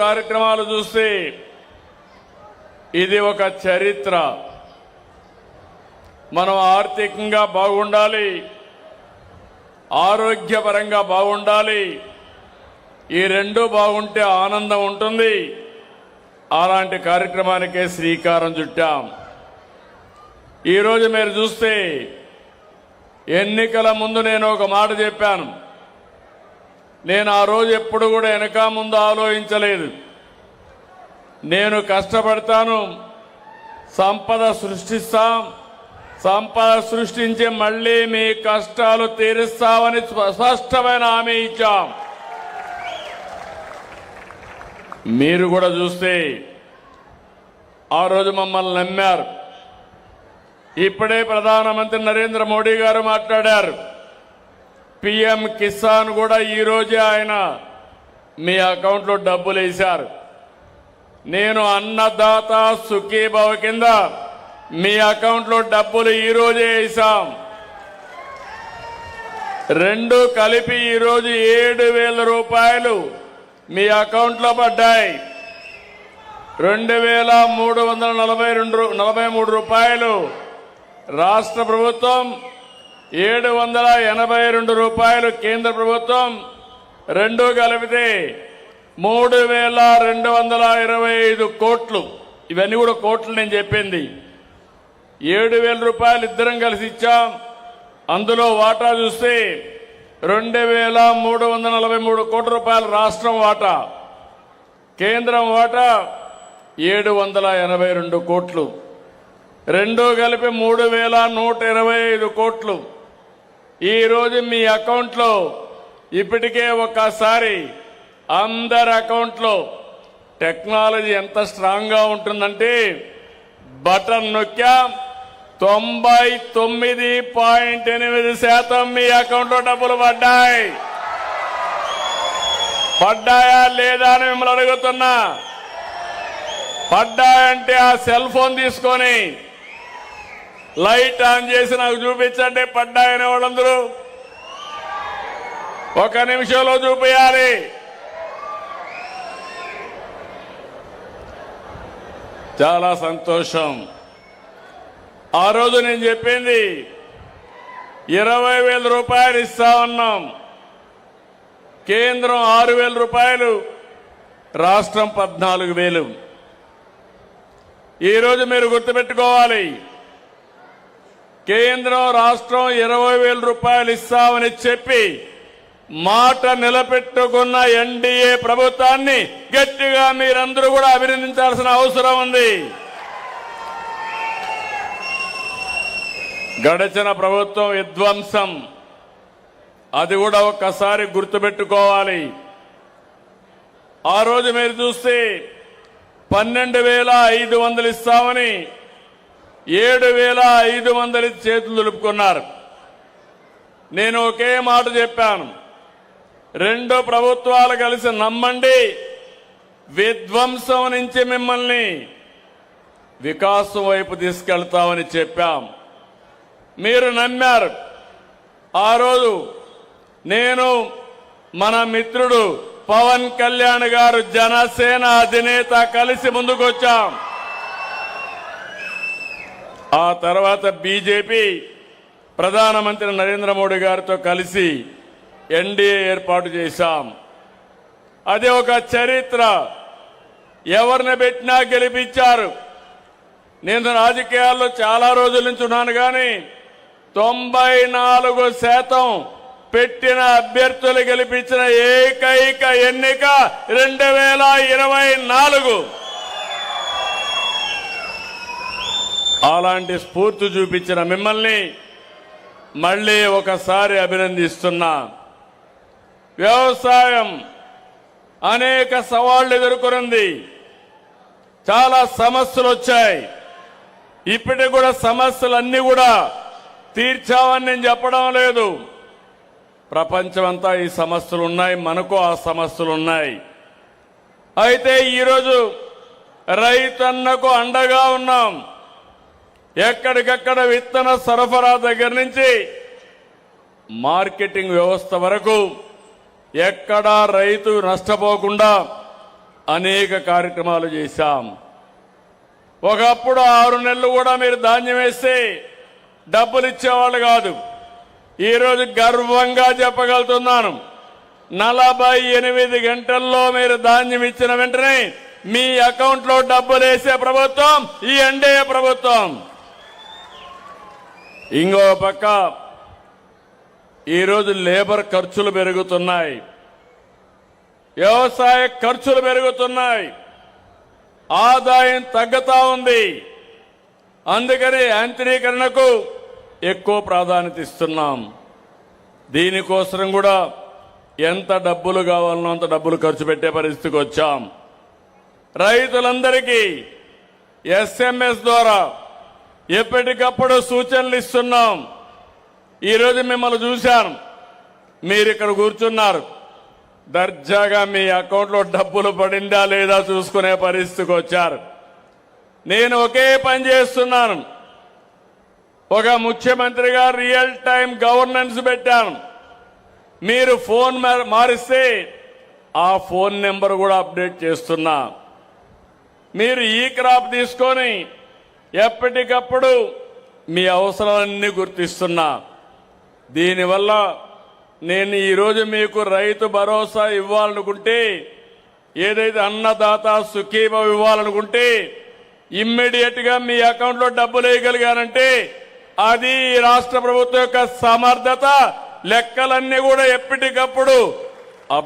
కార్యక్రమాలు చూస్తే ఇది ఒక చరిత్ర. మనం ఆర్థికంగా బాగుండాలి, ఆరోగ్యపరంగా బాగుండాలి. ఈ రెండు బాగుంటే ఆనందం ఉంటుంది. అలాంటి కార్యక్రమానికే శ్రీకారం చుట్టాం. ఈరోజు మీరు చూస్తే ఎన్నికల ముందు నేను ఒక మాట చెప్పాను. నేను ఆ రోజు ఎప్పుడు కూడా వెనక ముందు ఆలోచించలేదు. నేను కష్టపడతాను, సంపద సృష్టిస్తాం, సంపద సృష్టించి మళ్లీ మీ కష్టాలు తీరుస్తామని స్పష్టమైన హామీ ఇచ్చాం. మీరు కూడా చూస్తే ఆ రోజు మమ్మల్ని నమ్మారు. ఇప్పుడే ప్రధానమంత్రి నరేంద్ర మోడీ గారు మాట్లాడారు. పిఎం కిసాన్ కూడా ఈ రోజే ఆయన మీ అకౌంట్లో డబ్బులు వేశారు. నేను అన్నదాత సుఖీభవ కింద మీ అకౌంట్లో డబ్బులు ఈ రోజే వేశాం. రెండు కలిపి ఈరోజు 7,000 రూపాయలు మీ అకౌంట్లో పడ్డాయి. 2,343 రూపాయలు రాష్ట్ర ప్రభుత్వం, 782 రూపాయలు కేంద్ర ప్రభుత్వం, రెండు కలిపితే 3,225 కోట్లు. ఇవన్నీ కూడా కోట్లు నేను చెప్పింది. 7,000 రూపాయలు ఇద్దరం కలిసి ఇచ్చాం. అందులో వాటా చూస్తే 2,343 కోట్ల రూపాయలు రాష్ట్రం వాటా, కేంద్రం వాటా 782 కోట్లు, రెండు కలిపి 3,125 కోట్లు. ఈరోజు మీ అకౌంట్లో ఇప్పటికే ఒక్కసారి అందరి అకౌంట్లో టెక్నాలజీ ఎంత స్ట్రాంగ్ గా ఉంటుందంటే బటన్ నొక్కాం, 99.8% మీ అకౌంట్లో డబ్బులు పడ్డాయి. పడ్డాయా లేదా అని మిమ్మల్ని అడుగుతున్నా. పడ్డాయంటే ఆ సెల్ ఫోన్ తీసుకొని లైట్ ఆన్ చేసి నాకు చూపించండి. పడ్డాయనే వాళ్ళందరూ 1 నిమిషంలో చూపించాలి. చాలా సంతోషం. ఆ రోజు నేను చెప్పింది 20,000 రూపాయలు ఇస్తా ఉన్నాం. కేంద్రం 6,000 రూపాయలు, రాష్ట్రం 14,000. ఈరోజు మీరు గుర్తుపెట్టుకోవాలి, కేంద్రం రాష్ట్రం 20,000 రూపాయలు ఇస్తామని చెప్పి మాట నిలబెట్టుకున్న ఎన్డీఏ ప్రభుత్వాన్ని గట్టిగా మీరందరూ కూడా అభినందించాల్సిన అవసరం ఉంది. గడిచిన ప్రభుత్వం విధ్వంసం, అది కూడా ఒక్కసారి గుర్తుపెట్టుకోవాలి. ఆ రోజు మీరు చూస్తే 12,500 ఇస్తామని 7,500 చేతులు దులుపుకున్నారు. నేను ఒకే మాట చెప్పాను, రెండు ప్రభుత్వాలు కలిసి నమ్మండి, విధ్వంసం నుంచి మిమ్మల్ని వికాసం వైపు తీసుకెళ్తామని చెప్పాం. మీరు నమ్మారు. ఆ రోజు నేను, మన మిత్రుడు పవన్ కళ్యాణ్ గారు, జనసేన అధినేత కలిసి ముందుకొచ్చాం. ఆ తర్వాత బీజేపీ ప్రధానమంత్రి నరేంద్ర మోడీ గారితో కలిసి ఎన్డీఏ ఏర్పాటు చేశాం. అది ఒక చరిత్ర. ఎవరిని పెట్టినా గెలిపించారు. నేను రాజకీయాల్లో చాలా రోజుల నుంచి ఉన్నాను, కానీ 94% పెట్టిన అభ్యర్థులు గెలిపించిన ఏకైక ఎన్నిక 2024. అలాంటి స్ఫూర్తి చూపించిన మిమ్మల్ని మళ్లీ ఒకసారి అభినందిస్తున్నా. వ్యవసాయం అనేక సవాళ్లు ఎదుర్కొంది. చాలా సమస్యలు వచ్చాయి. ఇప్పటికి కూడా సమస్యలన్నీ కూడా తీర్చామని నేను చెప్పడం లేదు. ప్రపంచమంతా ఈ సమస్యలు ఉన్నాయి, మనకు ఆ సమస్యలు ఉన్నాయి. అయితే ఈరోజు రైతన్నకు అండగా ఉన్నాం. ఎక్కడికక్కడ విత్తన సరఫరా దగ్గర నుంచి మార్కెటింగ్ వ్యవస్థ వరకు ఎక్కడా రైతు నష్టపోకుండా అనేక కార్యక్రమాలు చేశాం. ఒకప్పుడు 6 నెలలు కూడా మీరు ధాన్యం వేస్తే డబ్బులు ఇచ్చేవాళ్ళు కాదు. ఈరోజు గర్వంగా చెప్పగలుగుతున్నాను, 48 గంటల్లో మీరు ధాన్యం ఇచ్చిన వెంటనే మీ అకౌంట్లో డబ్బులు వేసే ప్రభుత్వం ఈ ఎన్డీఏ ప్రభుత్వం. ఇంకో పక్క ఈరోజు లేబర్ ఖర్చులు పెరుగుతున్నాయి, వ్యవసాయ ఖర్చులు పెరుగుతున్నాయి, ఆదాయం తగ్గుతా ఉంది. అందుకని యాంత్రీకరణకు ఎక్కువ ప్రాధాన్యత ఇస్తున్నాం. దీనికోసం కూడా ఎంత డబ్బులు కావాలనో అంత డబ్బులు ఖర్చు పెట్టే పరిస్థితికి వచ్చాం. రైతులందరికీ SMS ద్వారా ఎప్పటికప్పుడు సూచనలు ఇస్తున్నాం. ఈరోజు మిమ్మల్ని చూశాను, మీరు ఇక్కడ కూర్చున్నారు, దర్జాగా మీ అకౌంట్లో డబ్బులు పడిందా లేదా చూసుకునే పరిస్థితికి వచ్చారు. నేను ఒకే పని చేస్తున్నాను, ఒక ముఖ్యమంత్రిగా రియల్ టైం గవర్నెన్స్ పెట్టాను. మీరు ఫోన్ మారిస్తే ఆ ఫోన్ నెంబర్ కూడా అప్డేట్ చేస్తున్నా. మీరు ఈ క్రాప్ తీసుకొని ఎప్పటికప్పుడు మీ అవసరాలన్నీ గుర్తిస్తున్నా. దీనివల్ల నేను ఈరోజు మీకు రైతు భరోసా ఇవ్వాలనుకుంటే, ఏదైతే అన్నదాత సుఖీభవ ఇవ్వాలనుకుంటే ఇమ్మీడియట్ గా మీ అకౌంట్లో డబ్బులు వేయగలిగానంటే అది రాష్ట్ర ప్రభుత్వం యొక్క సమర్థత. లెక్కలన్నీ కూడా ఎప్పటికప్పుడు